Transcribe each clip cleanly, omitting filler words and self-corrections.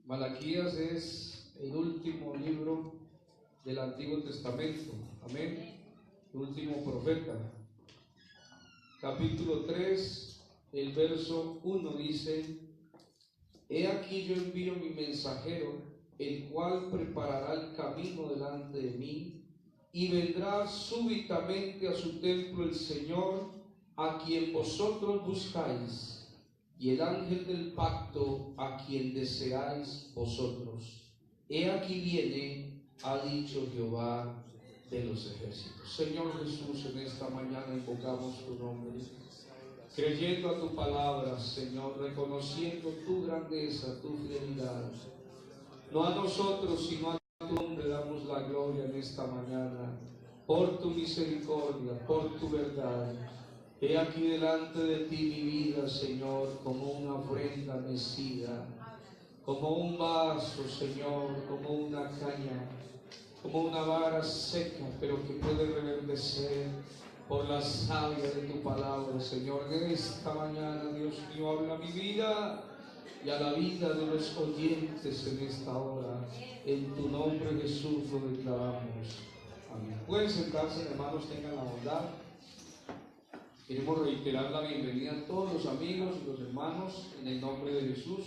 Malaquías es el último libro del Antiguo Testamento, amén, el último profeta. Capítulo 3, el verso 1 dice: He aquí yo envío mi mensajero, el cual preparará el camino delante de mí, y vendrá súbitamente a su templo el Señor, a quien vosotros buscáis, y el ángel del pacto, a quien deseáis vosotros. He aquí viene, ha dicho Jehová de los ejércitos. Señor Jesús, en esta mañana invocamos tu nombre, creyendo a tu palabra, Señor, reconociendo tu grandeza, tu fidelidad. No a nosotros, sino a tu nombre damos la gloria en esta mañana, por tu misericordia, por tu verdad. He aquí delante de ti mi vida, Señor, como una ofrenda mecida, como un vaso, Señor, como una caña, como una vara seca, pero que puede reverdecer por la savia de tu palabra, Señor. En esta mañana, Dios mío, habla a mi vida y a la vida de los oyentes en esta hora. En tu nombre, Jesús, lo declaramos. Amén. Pueden sentarse, hermanos, tengan la bondad. Queremos reiterar la bienvenida a todos los amigos y los hermanos en el nombre de Jesús.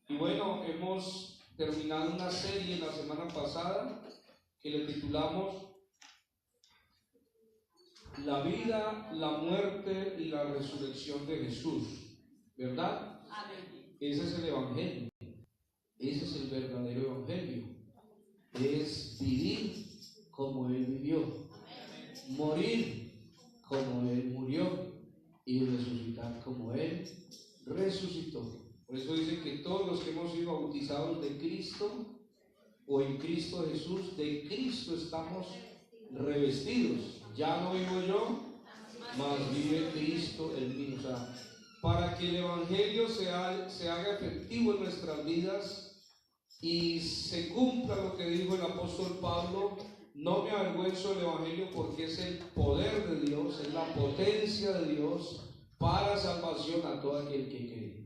Y bueno, hemos terminado una serie la semana pasada que le titulamos La vida, la muerte y la resurrección de Jesús, ¿verdad? Amén. Ese es el Evangelio, ese es el verdadero Evangelio, es vivir como Él vivió, morir como Él murió y resucitar como Él resucitó. Por eso dice que todos los que hemos sido bautizados de Cristo o en Cristo Jesús, de Cristo estamos revestidos. Ya no vivo yo, mas vive Cristo en mí. O sea, para que el Evangelio se haga efectivo en nuestras vidas y se cumpla lo que dijo el apóstol Pablo: no me avergüenzo del Evangelio, porque es el poder de Dios, es la potencia de Dios para salvación a todo aquel que cree.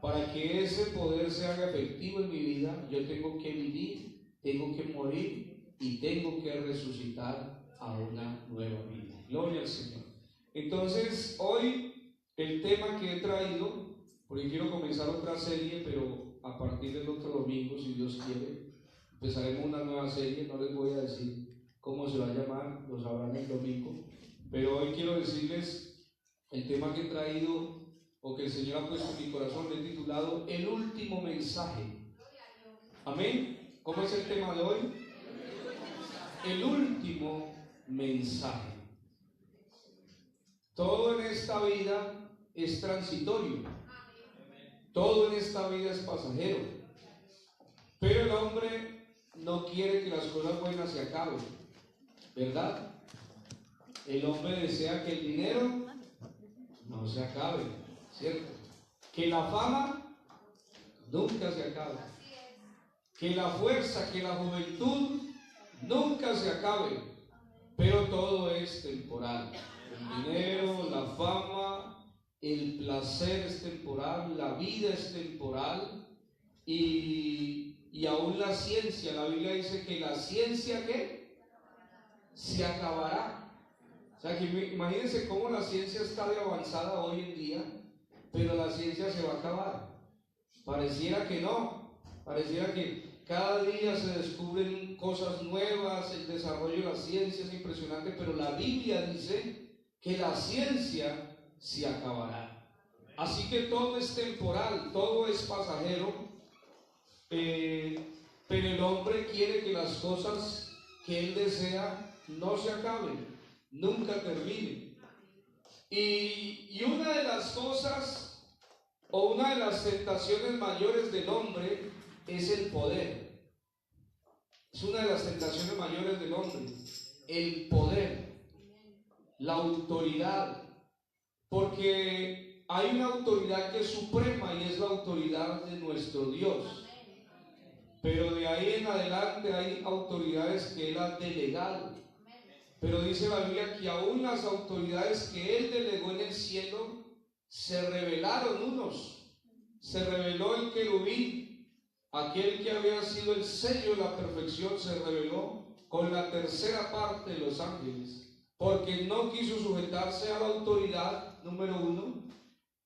Para que ese poder se haga efectivo en mi vida, yo tengo que vivir, tengo que morir y tengo que resucitar a una nueva vida. Gloria al Señor. Entonces, hoy el tema que he traído, porque quiero comenzar otra serie, pero a partir del otro domingo, si Dios quiere, empezaremos una nueva serie. No les voy a decir cómo se va a llamar, lo sabrán el domingo, pero hoy quiero decirles el tema que he traído, o que el Señor ha puesto en mi corazón, le he titulado El último mensaje. Amén. ¿Cómo es el tema de hoy? El último mensaje. Todo en esta vida es transitorio, todo en esta vida es pasajero, pero el hombre no quiere que las cosas buenas se acaben, ¿verdad? El hombre desea que el dinero no se acabe, ¿cierto? Que la fama nunca se acabe, que la fuerza, que la juventud nunca se acabe, pero todo es temporal. El dinero, la fama, el placer es temporal, la vida es temporal, y aún la ciencia. La Biblia dice que la ciencia, ¿qué? Se acabará. O sea, que imagínense cómo la ciencia está de avanzada hoy en día, pero la ciencia se va a acabar. Pareciera que no, pareciera que cada día se descubren cosas nuevas, el desarrollo de la ciencia es impresionante, pero la Biblia dice que la ciencia se acabará. Así que todo es temporal, todo es pasajero, pero el hombre quiere que las cosas que él desea no se acaben, nunca terminen. Y una de las cosas, o una de las tentaciones mayores del hombre, es el poder. Es una de las tentaciones mayores del hombre, el poder, la autoridad, porque hay una autoridad que es suprema y es la autoridad de nuestro Dios, pero de ahí en adelante hay autoridades que Él ha delegado. Pero dice la Biblia que aún las autoridades que Él delegó en el cielo se rebelaron unos. Se rebeló el querubín, aquel que había sido el sello de la perfección se rebeló con la tercera parte de los ángeles, porque no quiso sujetarse a la autoridad, número uno,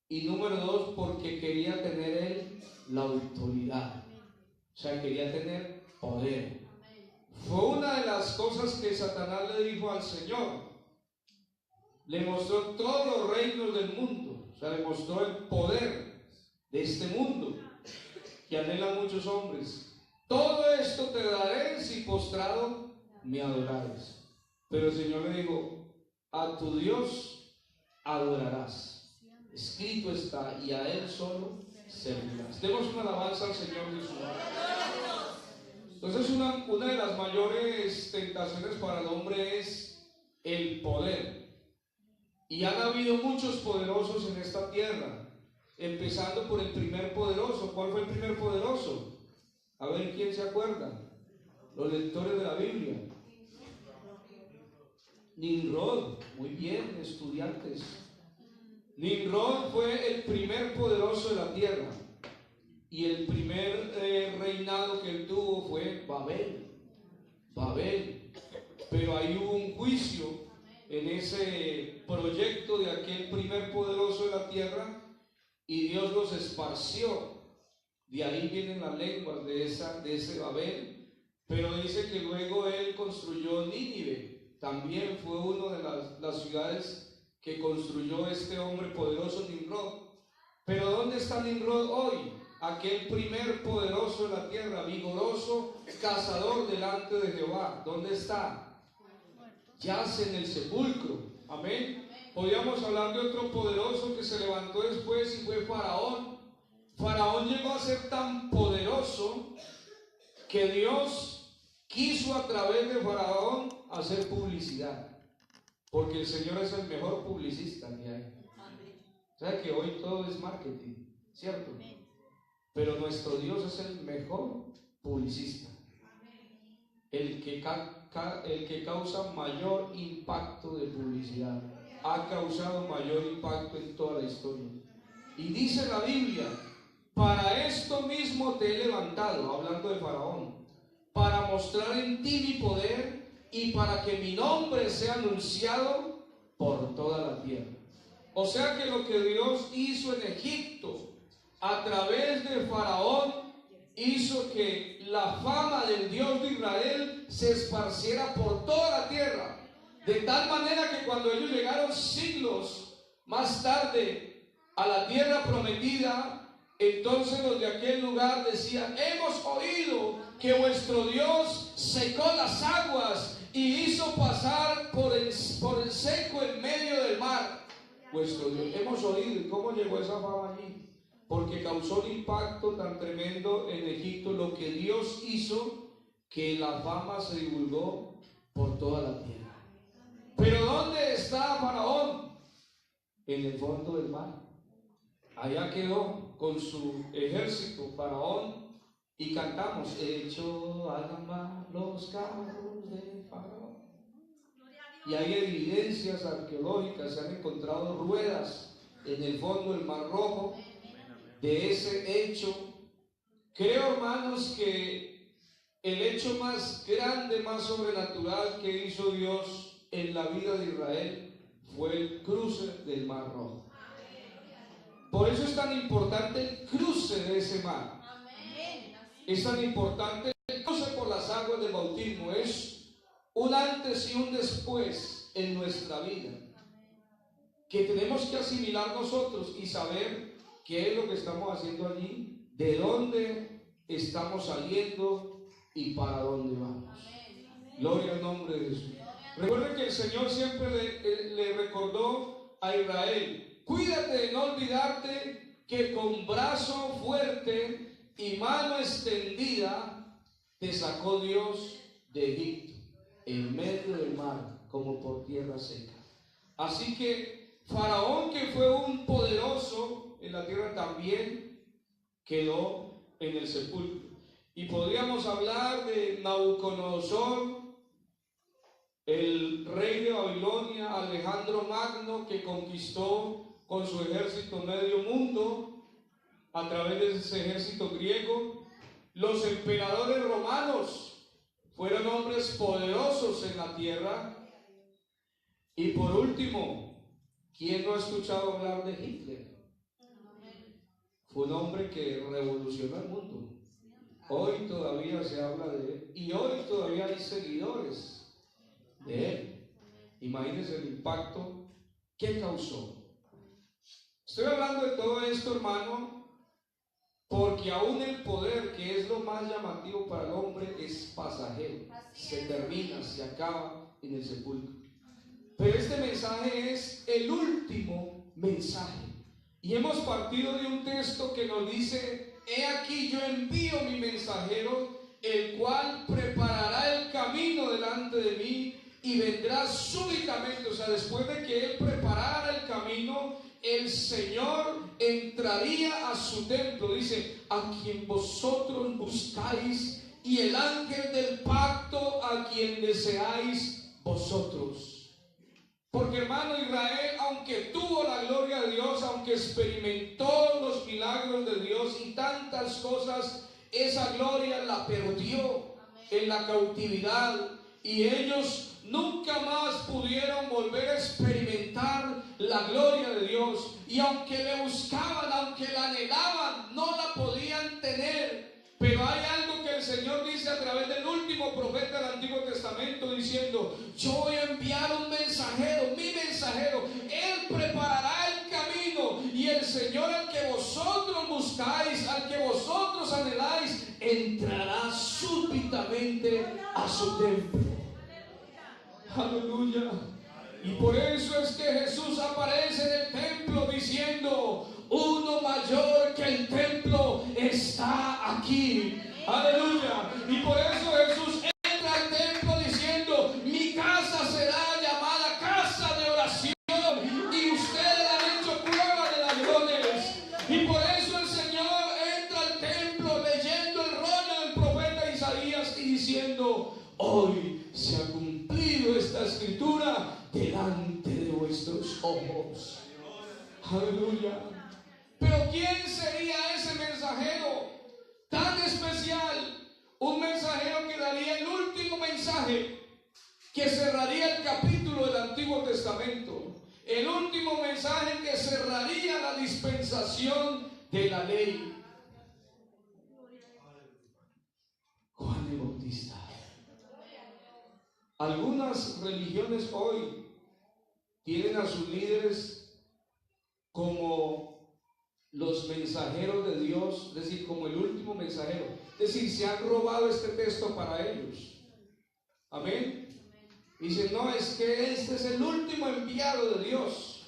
y número dos, porque quería tener él la autoridad, o sea, quería tener poder. Fue una de las cosas que Satanás le dijo al Señor. Le mostró todos los reinos del mundo, o sea, le mostró el poder de este mundo que anhelan muchos hombres. Todo esto te daré si postrado me adorares. Pero el Señor le dijo: a tu Dios adorarás, escrito está, y a Él solo servirás. Demos una alabanza al Señor Jesús. Entonces una de las mayores tentaciones para el hombre es el poder. Y han habido muchos poderosos en esta tierra, empezando por el primer poderoso. ¿Cuál fue el primer poderoso? A ver, ¿quién se acuerda? Los lectores de la Biblia. Nimrod. Muy bien, estudiantes. Nimrod fue el primer poderoso de la tierra. Y el primer reinado que él tuvo fue Babel. Pero ahí hubo un juicio en ese proyecto de aquel primer poderoso de la tierra, y Dios los esparció. De ahí vienen las lenguas de ese Babel. Pero dice que luego él construyó Nínive. También fue una de las ciudades que construyó este hombre poderoso, Nimrod. Pero ¿dónde está Nimrod hoy? Aquel primer poderoso de la tierra, vigoroso, cazador delante de Jehová. ¿Dónde está? Yace en el sepulcro. Amén. Podríamos hablar de otro poderoso que se levantó después, y fue Faraón. Faraón llegó a ser tan poderoso que Dios quiso a través de Faraón hacer publicidad, porque el Señor es el mejor publicista que hay. O sea que hoy todo es marketing, ¿cierto? Pero nuestro Dios es el mejor publicista, el que causa mayor impacto de publicidad. Ha causado mayor impacto en toda la historia. Y dice la Biblia: para esto mismo te he levantado, hablando de Faraón, para mostrar en ti mi poder y para que mi nombre sea anunciado por toda la tierra. O sea que lo que Dios hizo en Egipto a través de Faraón hizo que la fama del Dios de Israel se esparciera por toda la tierra, de tal manera que cuando ellos llegaron siglos más tarde a la tierra prometida, entonces los de aquel lugar decían: hemos oído que vuestro Dios secó las aguas y hizo pasar por el seco en medio del mar. Vuestro Dios, hemos oído. ¿Y cómo llegó esa fama allí? Porque causó un impacto tan tremendo en Egipto lo que Dios hizo, que la fama se divulgó por toda la tierra. Pero ¿dónde está Faraón? En el fondo del mar. Allá quedó con su ejército Faraón, y cantamos: echó a la mar los carros de Faraón. Y hay evidencias arqueológicas, se han encontrado ruedas en el fondo del Mar Rojo de ese hecho. Creo, hermanos, que el hecho más grande, más sobrenatural que hizo Dios en la vida de Israel fue el cruce del Mar Rojo. Por eso es tan importante el cruce de ese mar. Es tan importante el cruce por las aguas del bautismo. Es un antes y un después en nuestra vida, que tenemos que asimilar nosotros y saber qué es lo que estamos haciendo allí, de dónde estamos saliendo y para dónde vamos. Gloria al nombre de Jesús. Recuerden que el Señor siempre le recordó a Israel: cuídate de no olvidarte que con brazo fuerte y mano extendida te sacó Dios de Egipto, en medio del mar, como por tierra seca. Así que Faraón, que fue un poderoso en la tierra, también quedó en el sepulcro. Y podríamos hablar de Nabucodonosor, el rey de Babilonia, Alejandro Magno, que conquistó con su ejército medio mundo a través de ese ejército griego. Los emperadores romanos fueron hombres poderosos en la tierra. Y por último, ¿quién no ha escuchado hablar de Hitler? Fue un hombre que revolucionó el mundo. Hoy todavía se habla de él y hoy todavía hay seguidores de él. Imagínense el impacto que causó. Estoy hablando de todo esto, hermano, porque aún el poder, que es lo más llamativo para el hombre, es pasajero. Se termina, se acaba en el sepulcro. Pero este mensaje es el último mensaje. Y hemos partido de un texto que nos dice: he aquí yo envío mi mensajero, el cual preparará el camino delante de mí, y vendrá súbitamente. O sea, después de que él preparara el camino, el Señor entraría a su templo. Dice: a quien vosotros buscáis, y el ángel del pacto a quien deseáis vosotros. Porque, hermano, Israel, aunque tuvo la gloria de Dios, aunque experimentó los milagros de Dios y tantas cosas, esa gloria la perdió en la cautividad, y ellos nunca más pudieron volver a experimentar la gloria de Dios. Y aunque le buscaban, aunque la anhelaban, no la podían tener. Pero hay algo que el Señor dice a través del último profeta del Antiguo Testamento, diciendo: yo voy a enviar un mensajero, mi mensajero. Él preparará el camino, y el Señor al que vosotros buscáis, al que vosotros anheláis, entrará súbitamente a su templo. Aleluya. Y por eso es que Jesús aparece en el templo diciendo: uno mayor que el templo está aquí. Aleluya. Y por eso Jesús entra al templo diciendo: mi casa será llamada casa de oración, y ustedes han hecho prueba de ladrones. Y por eso el Señor entra al templo leyendo el rollo del profeta Isaías y diciendo: hoy se ha cumplido esta escritura delante de vuestros ojos. Aleluya. Pero ¿quién sería ese mensajero tan especial? Un mensajero que daría el último mensaje, que cerraría el capítulo del Antiguo Testamento, el último mensaje que cerraría la dispensación de la ley. Juan el Bautista. Algunas religiones hoy tienen a sus líderes como los mensajeros de Dios, es decir, como el último mensajero. Es decir, se han robado este texto para ellos. Amén. Dicen: no, es que este es el último enviado de Dios.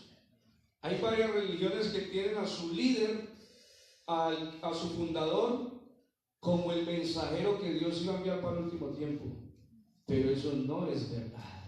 Hay varias religiones que tienen a su líder, a su fundador, como el mensajero que Dios iba a enviar para el último tiempo. Pero eso no es verdad.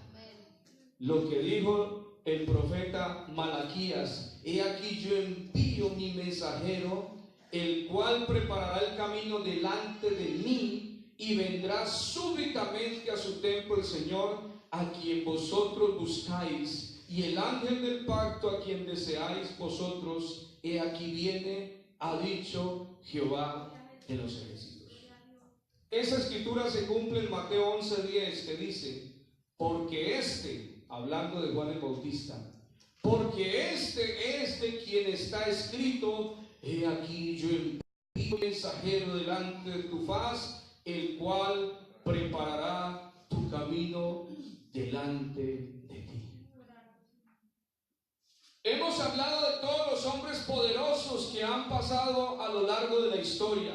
Lo que dijo el profeta Malaquías: he aquí yo envío mi mensajero, el cual preparará el camino delante de mí, y vendrá súbitamente a su templo el Señor a quien vosotros buscáis, y el ángel del pacto a quien deseáis vosotros. He aquí viene, ha dicho Jehová de los ejércitos. Esa escritura se cumple en Mateo 11:10, que dice: porque hablando de Juan el Bautista, porque es de quien está escrito: he aquí yo envío un mensajero delante de tu faz, el cual preparará tu camino delante de ti. Hemos hablado de todos los hombres poderosos que han pasado a lo largo de la historia,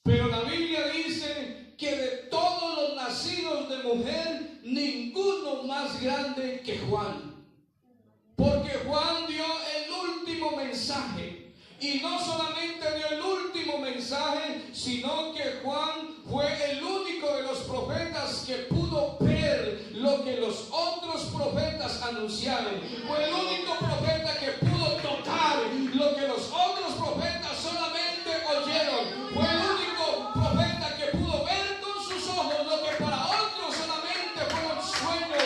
pero la Biblia dice que de todos los nacidos de mujer, ninguno más grande que Juan. Porque Juan dio el último mensaje, y no solamente dio el último mensaje, sino que Juan fue el único de los profetas que pudo ver lo que los otros profetas anunciaron. Fue el único profeta que pudo tocar lo que los otros profetas solamente oyeron. Fue el único profeta que pudo ver con sus ojos lo que para otros solamente fueron sueños.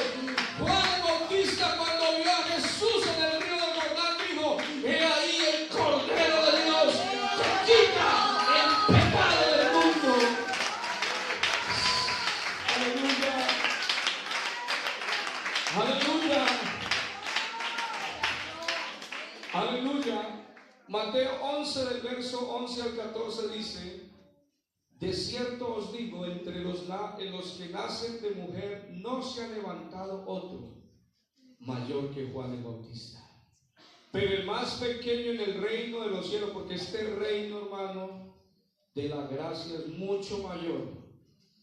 Juan el Bautista, cuando vio a Jesús en el río del Jordán, dijo: he ahí el Cordero de Dios que quita el pecado del mundo. Mateo 11, del verso 11 al 14 dice: de cierto os digo, entre los que nacen de mujer no se ha levantado otro mayor que Juan el Bautista, pero el más pequeño en el reino de los cielos, porque este reino, hermano, de la gracia es mucho mayor.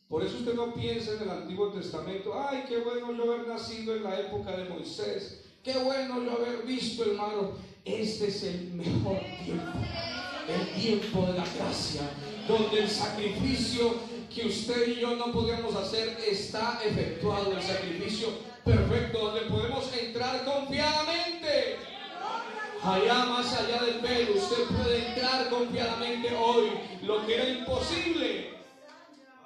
Por eso usted no piensa en el Antiguo Testamento: ay, qué bueno yo haber nacido en la época de Moisés, qué bueno yo haber visto, hermano. Este es el mejor tiempo, el tiempo de la gracia, donde el sacrificio que usted y yo no podíamos hacer está efectuado, el sacrificio perfecto, donde podemos entrar confiadamente. Allá, más allá del velo, usted puede entrar confiadamente hoy. Lo que era imposible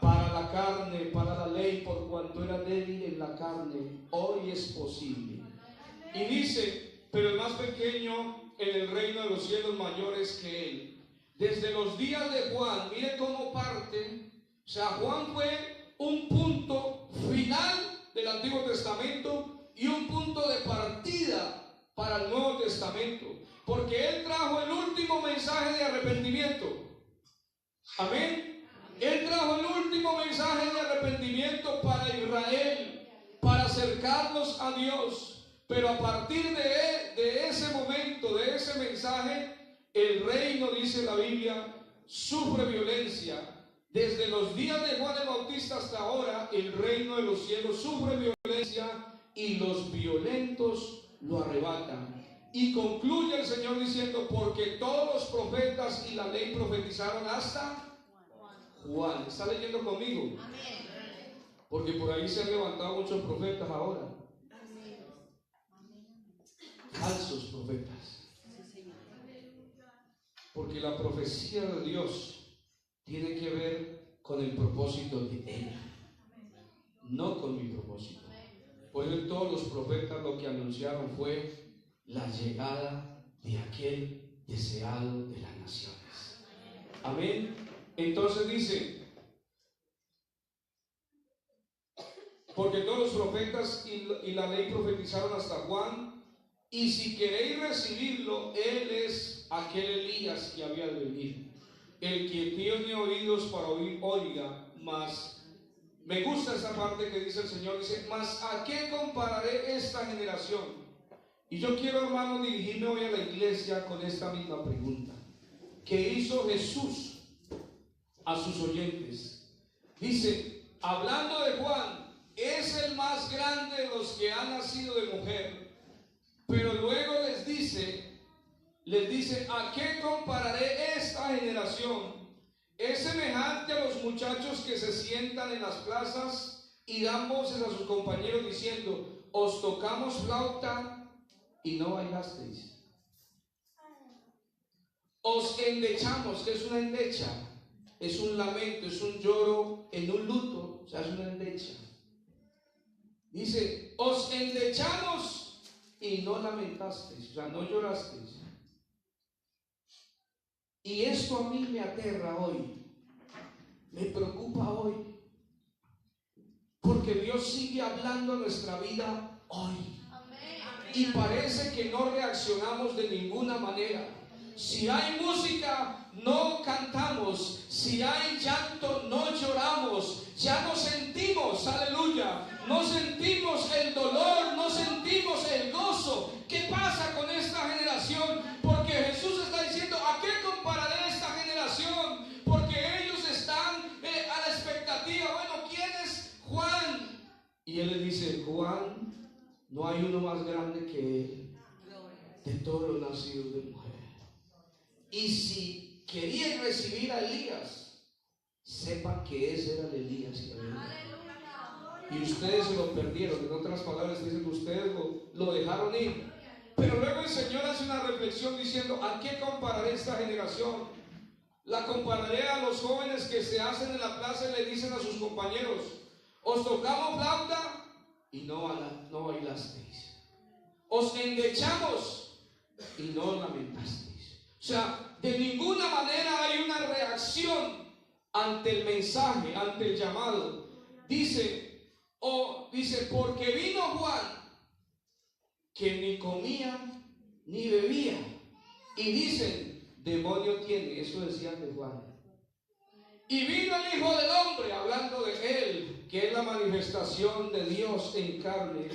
para la carne, para la ley, por cuanto era débil en la carne, hoy es posible. Y dice: pero el más pequeño en el reino de los cielos mayor es que él. Desde los días de Juan, mire cómo parte. O sea, Juan fue un punto final del Antiguo Testamento y un punto de partida para el Nuevo Testamento, porque él trajo el último mensaje de arrepentimiento. Amén. Él trajo el último mensaje de arrepentimiento para Israel, para acercarlos a Dios. Pero a partir de ese momento, de ese mensaje, el reino, dice la Biblia, sufre violencia. Desde los días de Juan el Bautista hasta ahora, el reino de los cielos sufre violencia y los violentos lo arrebatan. Y concluye el Señor diciendo: porque todos los profetas y la ley profetizaron hasta Juan. ¿Está leyendo conmigo? Porque por ahí se han levantado muchos profetas ahora, falsos profetas. Porque la profecía de Dios tiene que ver con el propósito de Él, no con mi propósito. Por eso todos los profetas lo que anunciaron fue la llegada de aquel deseado de las naciones. Amén. Entonces dice: porque todos los profetas y la ley profetizaron hasta Juan, y si queréis recibirlo, él es aquel Elías que había de venir. El que tiene oídos para oír, oiga. Mas me gusta esa parte que dice el Señor, dice: mas ¿a qué compararé esta generación? Y yo quiero, hermano, dirigirme hoy a la iglesia con esta misma pregunta que hizo Jesús a sus oyentes. Dice, hablando de Juan: es el más grande de los que han nacido de mujer. Pero luego les dice, ¿a qué compararé esta generación? Es semejante a los muchachos que se sientan en las plazas y dan voces a sus compañeros diciendo: os tocamos flauta y no bailasteis. Os endechamos. ¿Qué es una endecha? Es un lamento, es un lloro en un luto, o sea, es una endecha. Dice: os endechamos y no lamentasteis, o sea, no llorasteis. Y esto a mí me aterra hoy, me preocupa hoy, porque Dios sigue hablando a nuestra vida hoy. Y parece que no reaccionamos de ninguna manera. Si hay música, no cantamos. Si hay llanto, no lloramos. Ya no sentimos, aleluya, no sentimos el dolor, no sentimos el gozo. ¿Qué pasa con esta generación? Porque Jesús está diciendo: ¿a qué compararé esta generación? Porque ellos están a la expectativa. Bueno, ¿quién es Juan? Y él le dice: Juan, no hay uno más grande que él, de todos los nacidos de mujer. Y si querían recibir a Elías, sepan que ese era el Elías que venía. Y ustedes se lo perdieron. En otras palabras, dicen que ustedes lo dejaron ir. Pero luego el Señor hace una reflexión diciendo: ¿a qué compararé esta generación? La compararé a los jóvenes que se hacen en la plaza y le dicen a sus compañeros: os tocamos flauta y no bailasteis. Os endechamos y no lamentasteis. O sea, de ninguna manera hay una reacción ante el mensaje, ante el llamado. Dice, porque vino Juan, que ni comía ni bebía. Y dicen, demonio tiene? Eso decían de Juan. Y vino el Hijo del Hombre, hablando de él, que es la manifestación de Dios en carne.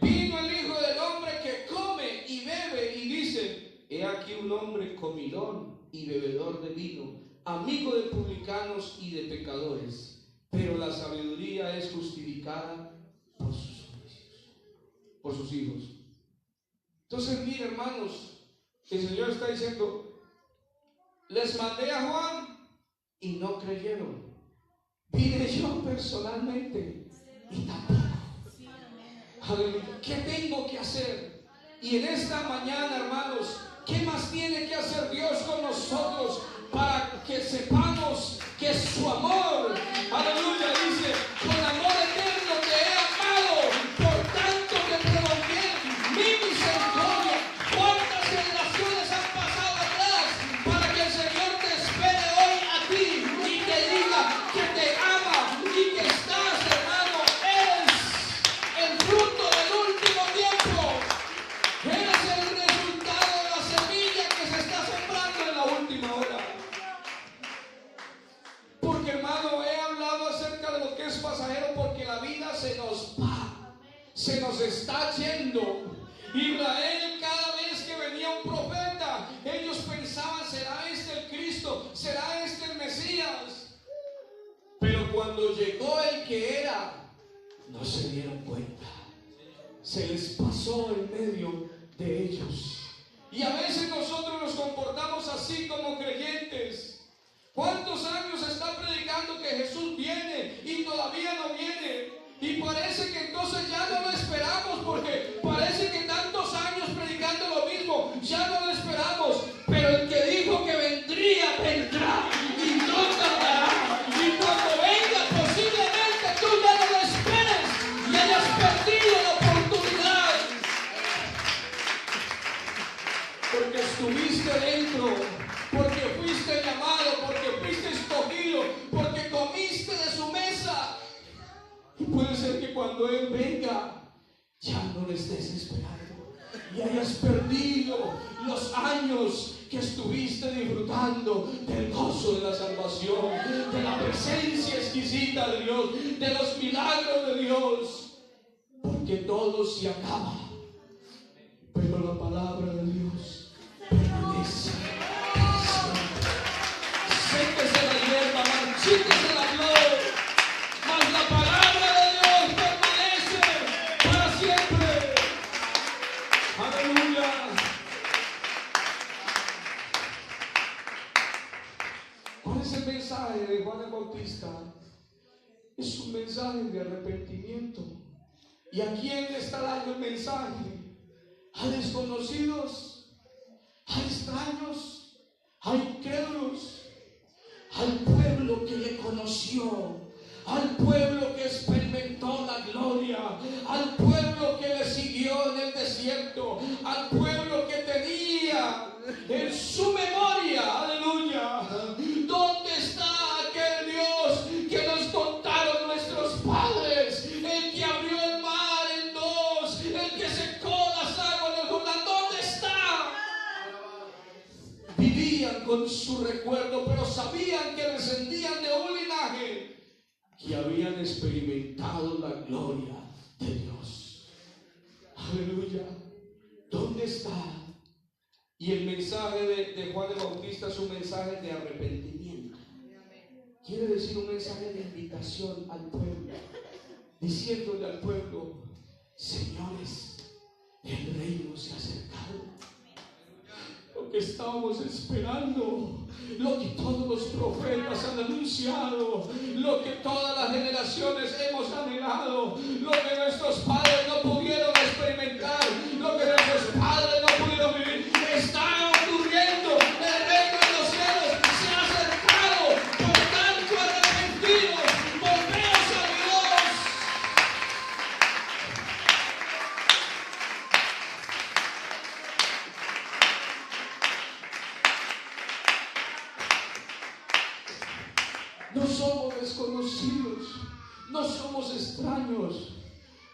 Vino el Hijo del Hombre que come y bebe y dice: he aquí un hombre comilón y bebedor de vino, amigo de publicanos y de pecadores, pero la sabiduría es justificada por sus juicios, por sus hijos. Entonces, mire, hermanos, el Señor está diciendo: les mandé a Juan y no creyeron. Vine yo personalmente y tampoco. Aleluya. ¿Qué tengo que hacer? Y en esta mañana, hermanos, ¿qué más tiene que hacer Dios con nosotros para que sepamos que su amor, aleluya, dice: con amor eterno te he amado, por tanto te prolongué mi misericordia? ¿Cuántas generaciones han pasado atrás para que el Señor te espere hoy a ti y te diga que te ama y que estás, hermano? Eres el fruto del último tiempo. Eres el resultado de la semilla que se está sembrando en la última hora. Porque, hermano, he hablado acerca de lo que es pasajero, porque la vida se nos va, se nos está yendo. Israel, cada vez que venía un profeta, ellos pensaban: ¿será este el Cristo? ¿Será este el Mesías? Pero cuando llegó el que era, no se dieron cuenta. Se les pasó en medio de ellos. Y a veces nosotros nos comportamos así como creyentes. ¿Cuántos años se está predicando que Jesús viene y todavía no viene? Y parece que entonces ya no lo esperamos, porque parece que tantos años predicando lo mismo, ya no lo esperamos. Pero el que dijo que vendría, vendrá y no tardará. Y cuando venga, posiblemente tú ya no lo esperes y hayas perdido la oportunidad. Porque estuviste dentro, porque fuiste llamado, porque fuiste escogido, porque comiste de su mesa. Y puede ser que cuando Él venga, ya no le estés esperando y hayas perdido los años que estuviste disfrutando del gozo de la salvación, de la presencia exquisita de Dios, de los milagros de Dios. Porque todo se acaba, pero la palabra de Dios permanece. Séquese la hierba, marchítese la flor, mas la palabra de Dios permanece para siempre. Aleluya. ¿Cuál es el mensaje de Juan el Bautista? Es un mensaje de arrepentimiento. ¿Y a quién le está dando el mensaje? A desconocidos, a extraños, a incrédulos, al pueblo que le conoció, al pueblo que experimentó la gloria, al pueblo que le siguió en el desierto, al pueblo que tenía en su memoria, aleluya, ¿dónde está aquel Dios que nos contaron nuestros padres? El que abrió el mar en dos, el que secó las aguas del Jordán. ¿Dónde está? Vivían con su recuerdo, pero sabían que descendían de un linaje que habían experimentado la gloria de Dios. Aleluya. ¿Dónde está? Y el mensaje de Juan el Bautista es un mensaje de arrepentimiento. Quiere decir un mensaje de invitación al pueblo, diciéndole al pueblo: señores, el reino se ha acercado. Lo que estábamos esperando, lo que todos los profetas han anunciado, lo que todas las generaciones hemos anhelado, lo que nuestros padres no pudieron experimentar, lo que nuestros padres no pudieron vivir, está ocurriendo. El reino de los cielos se ha acercado. Por tanto, arrepentidos, volveos a Dios. No somos desconocidos, no somos extraños.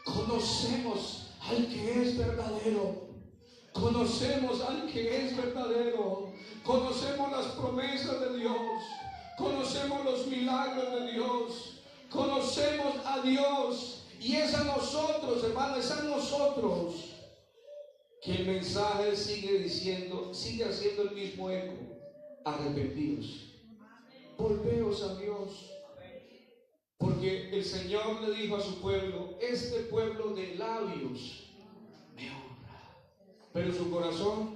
Conocemos al que es verdadero. conocemos al que es verdadero, conocemos las promesas de Dios, conocemos los milagros de Dios, conocemos a Dios, y es a nosotros, hermanos, es a nosotros que el mensaje sigue diciendo, sigue haciendo el mismo eco: arrepentidos, volveos a Dios. Porque el Señor le dijo a su pueblo: este pueblo de labios me honra, pero su corazón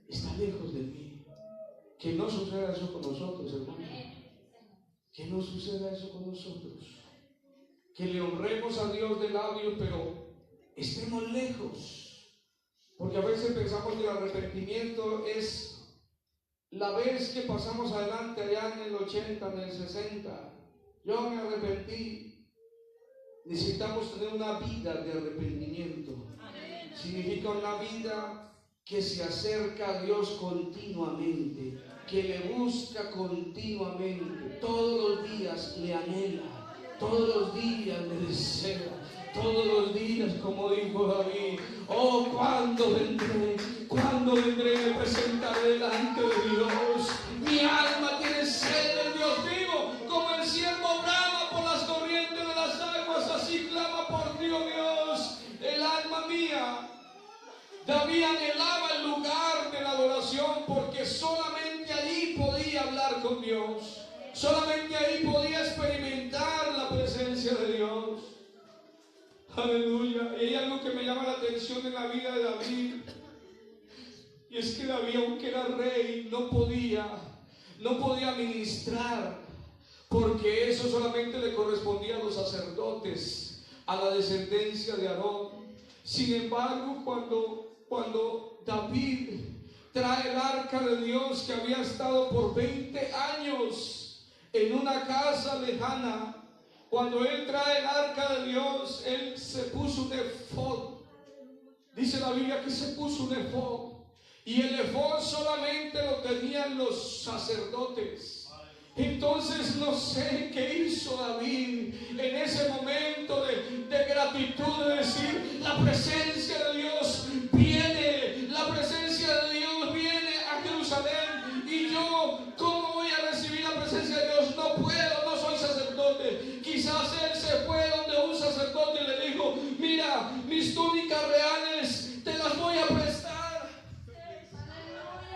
está lejos de mí. Que no suceda eso con nosotros, hermano. Que no suceda eso con nosotros. Que le honremos a Dios de labios, pero estemos lejos. Porque a veces pensamos que el arrepentimiento es la vez que pasamos adelante allá en el 80, en el 60. Yo me arrepentí. Necesitamos tener una vida de arrepentimiento. Significa una vida que se acerca a Dios continuamente, que le busca continuamente, todos los días le anhela, todos los días le desea, todos los días, como dijo David: oh, ¿cuándo vendré? ¿Cuándo vendré y me presentaré delante de Dios? Mi alma tiene sed del Dios vivo, como el siervo brama por las corrientes de las aguas, así clama por ti, oh Dios, el alma mía. David anhelaba el lugar de la adoración, porque solamente allí podía hablar con Dios, solamente ahí podía experimentar la presencia de Dios. Aleluya. Y hay algo que me llama la atención en la vida de David, y es que David, aunque era rey, no podía ministrar, porque eso solamente le correspondía a los sacerdotes, a la descendencia de Aarón. Sin embargo, cuando David trae el arca de Dios, que había estado por 20 años en una casa lejana, cuando él trae el arca de Dios, él se puso un efod. Dice la Biblia que se puso un efod, y el efod solamente lo tenían los sacerdotes. Entonces no sé qué hizo David en ese momento de gratitud, de decir: la presencia de Dios viene, la presencia de Dios viene a Jerusalén, y yo, ¿cómo voy a recibir la presencia de Dios? No puedo, no soy sacerdote. Quizás él se fue donde un sacerdote y le dijo: mira, mis túnicas reales te las voy a prestar,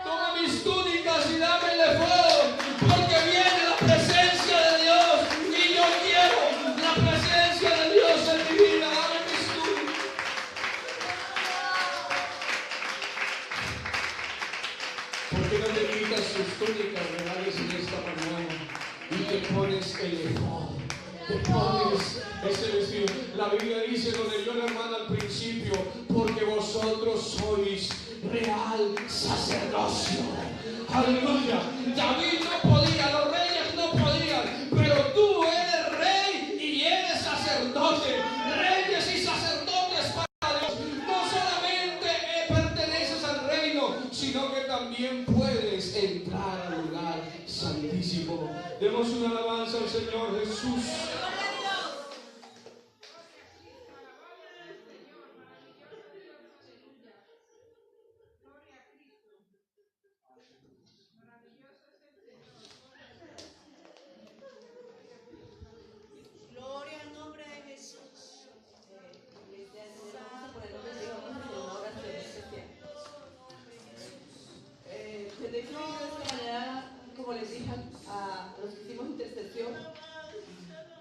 toma mis túnicas y dame el efod, porque viene la presencia de Dios y yo quiero la presencia de Dios en mi vida. Dame mis túnicas. ¿Por qué no te quitas tus túnicas reales en esta mañana y te pones el efod? Te pones ese vestido. La Biblia dice, lo leyó la hermana al principio: porque vosotros sois real sacerdocio. Aleluya. David no podía, los reyes no podían, pero tú eres rey y eres sacerdote. Reyes y sacerdotes para Dios. No solamente perteneces al reino, sino que también puedes entrar al lugar santísimo. Demos una alabanza al Señor Jesús.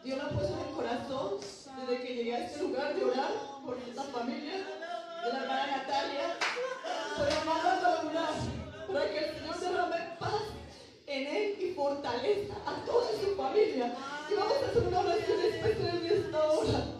Dios me ha puesto en el corazón desde que llegué a este lugar de orar por esta familia de la hermana Natalia, por hermano Douglas, para que el Señor derrame paz en él y fortaleza a toda su familia. Y vamos a hacer una oración especial en esta hora.